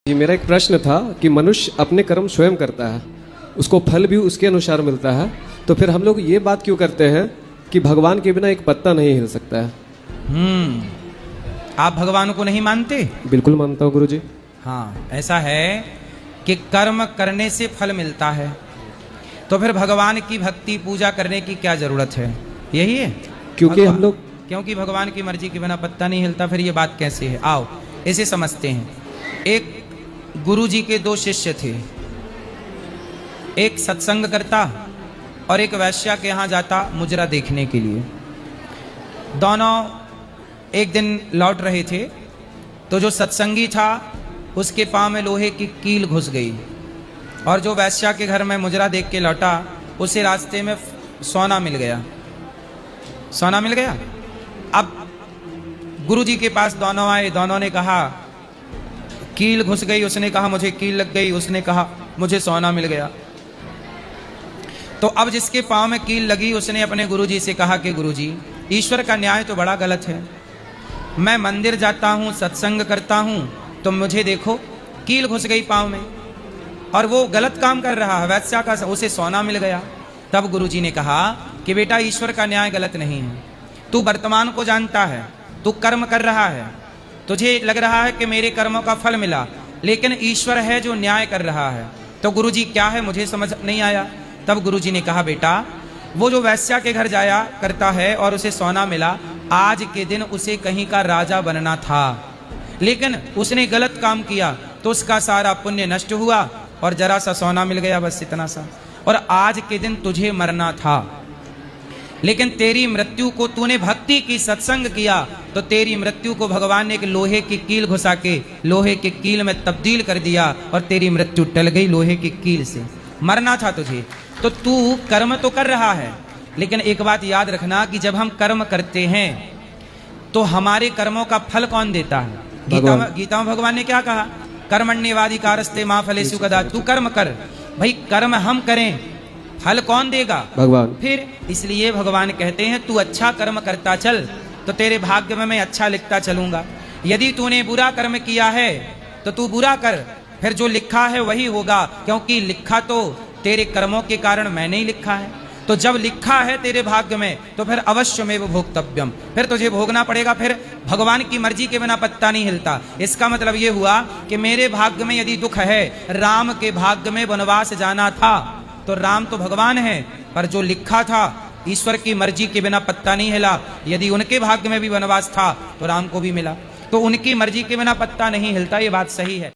जी, मेरा एक प्रश्न था कि मनुष्य अपने कर्म स्वयं करता है, उसको फल भी उसके अनुसार मिलता है, तो फिर हम लोग ये बात क्यों करते हैं कि भगवान के बिना एक पत्ता नहीं हिल सकता है? आप भगवान को नहीं मानते? बिल्कुल मानता हूँ गुरुजी। हाँ, ऐसा है कि कर्म करने से फल मिलता है, तो फिर भगवान की भक्ति पूजा करने की क्या जरूरत है? यही है, क्योंकि हम लोग क्योंकि भगवान की मर्जी के बिना पत्ता नहीं हिलता। फिर ये बात कैसे है? आओ इसे समझते हैं। एक गुरुजी के दो शिष्य थे, एक सत्संग करता और एक वैश्या के यहाँ जाता मुजरा देखने के लिए। दोनों एक दिन लौट रहे थे, तो जो सत्संगी था उसके पाँव में लोहे की कील घुस गई, और जो वैश्या के घर में मुजरा देख के लौटा उसे रास्ते में सोना मिल गया। सोना मिल गया। अब गुरुजी के पास दोनों आए, दोनों ने कहा कील घुस गई, उसने कहा मुझे कील लग गई, उसने कहा मुझे सोना मिल गया। तो अब जिसके पाँव में कील लगी उसने अपने गुरुजी से कहा कि गुरुजी, ईश्वर का न्याय तो बड़ा गलत है। मैं मंदिर जाता हूँ, सत्संग करता हूँ, तो मुझे देखो कील घुस गई पाँव में, और वो गलत काम कर रहा है, वैश्या का उसे सोना मिल गया। तब गुरुजी ने कहा कि बेटा, ईश्वर का न्याय गलत नहीं है। तू वर्तमान को जानता है, तू कर्म कर रहा है, तुझे लग रहा है कि मेरे कर्मों का फल मिला, लेकिन ईश्वर है जो न्याय कर रहा है। तो गुरुजी क्या है मुझे समझ नहीं आया। तब गुरुजी ने कहा बेटा, वो जो वैश्या के घर जाया करता है और उसे सोना मिला, आज के दिन उसे कहीं का राजा बनना था, लेकिन उसने गलत काम किया तो उसका सारा पुण्य नष्ट हुआ और जरा सा सोना मिल गया, बस इतना सा। और आज के दिन तुझे मरना था, लेकिन तेरी मृत्यु को तूने भक्ति की, सत्संग किया, तो तेरी मृत्यु को भगवान ने एक लोहे की कील घुसा के लोहे की कील में तब्दील कर दिया, और तेरी मृत्यु टल गई लोहे की कील से। मरना था तुझे, तो तू कर्म तो कर रहा है, लेकिन एक बात याद रखना कि जब हम कर्म करते हैं तो हमारे कर्मों का फल कौन देता है? गीता में भगवान ने क्या कहा? कर्मण्येवाधिकारस्ते मा फलेषु कदाचन। तू कर्म कर भाई, कर्म हम करें, फल कौन देगा? भगवान। फिर इसलिए भगवान कहते हैं तू अच्छा कर्म करता चल, तो तेरे भाग्य में मैं अच्छा लिखता चलूंगा। यदि तूने बुरा कर्म किया है तो तू बुरा कर, फिर जो लिखा है वही होगा, क्योंकि लिखा तो तेरे कर्मों के कारण मैंने ही लिखा है। तो जब लिखा है तेरे भाग्य में, तो फिर अवश्यमेव भोक्तव्यम, फिर तुझे भोगना पड़ेगा। फिर भगवान की मर्जी के बिना पत्ता नहीं हिलता। इसका मतलब ये हुआ कि मेरे भाग्य में यदि दुख है, राम के भाग्य में वनवास जाना था, तो राम तो भगवान है, पर जो लिखा था ईश्वर की मर्जी के बिना पत्ता नहीं हिला। यदि उनके भाग्य में भी वनवास था तो राम को भी मिला, तो उनकी मर्जी के बिना पत्ता नहीं हिलता। ये बात सही है।